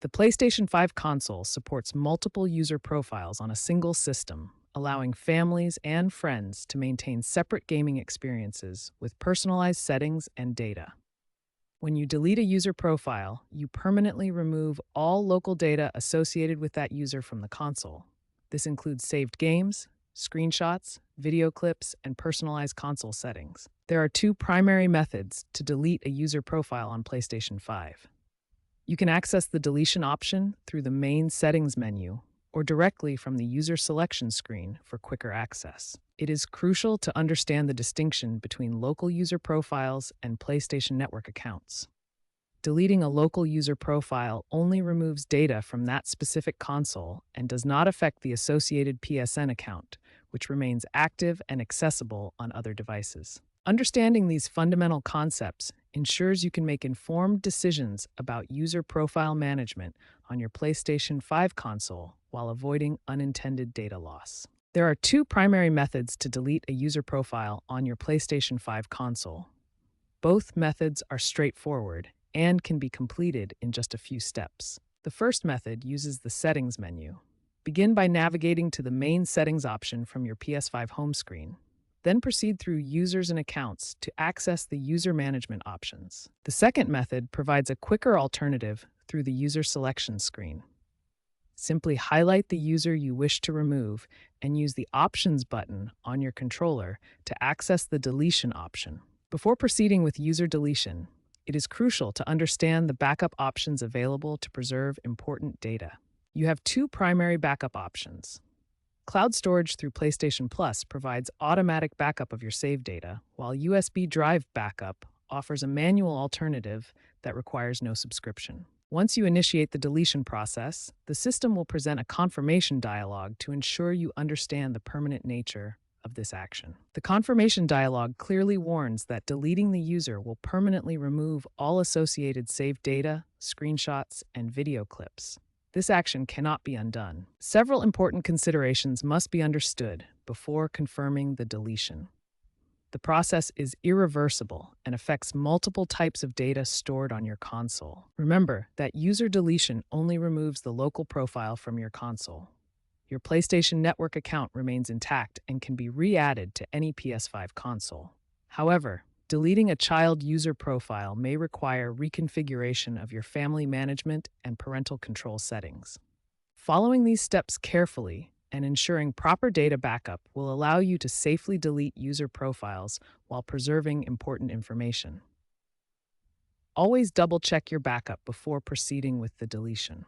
The PlayStation 5 console supports multiple user profiles on a single system, allowing families and friends to maintain separate gaming experiences with personalized settings and data. When you delete a user profile, you permanently remove all local data associated with that user from the console. This includes saved games, screenshots, video clips, and personalized console settings. There are two primary methods to delete a user profile on PlayStation 5. You can access the deletion option through the main settings menu or directly from the user selection screen for quicker access. It is crucial to understand the distinction between local user profiles and PlayStation Network accounts. Deleting a local user profile only removes data from that specific console and does not affect the associated PSN account, which remains active and accessible on other devices. Understanding these fundamental concepts ensures you can make informed decisions about user profile management on your PlayStation 5 console while avoiding unintended data loss. There are two primary methods to delete a user profile on your PlayStation 5 console. Both methods are straightforward and can be completed in just a few steps. The first method uses the settings menu. Begin by navigating to the main settings option from your PS5 home screen. Then proceed through Users and Accounts to access the user management options. The second method provides a quicker alternative through the user selection screen. Simply highlight the user you wish to remove and use the Options button on your controller to access the deletion option. Before proceeding with user deletion, it is crucial to understand the backup options available to preserve important data. You have two primary backup options. Cloud storage through PlayStation Plus provides automatic backup of your save data, while USB drive backup offers a manual alternative that requires no subscription. Once you initiate the deletion process, the system will present a confirmation dialog to ensure you understand the permanent nature of this action. The confirmation dialog clearly warns that deleting the user will permanently remove all associated saved data, screenshots, and video clips. This action cannot be undone. Several important considerations must be understood before confirming the deletion. The process is irreversible and affects multiple types of data stored on your console. Remember that user deletion only removes the local profile from your console. Your PlayStation Network account remains intact and can be re-added to any PS5 console. However, deleting a child user profile may require reconfiguration of your family management and parental control settings. Following these steps carefully and ensuring proper data backup will allow you to safely delete user profiles while preserving important information. Always double-check your backup before proceeding with the deletion.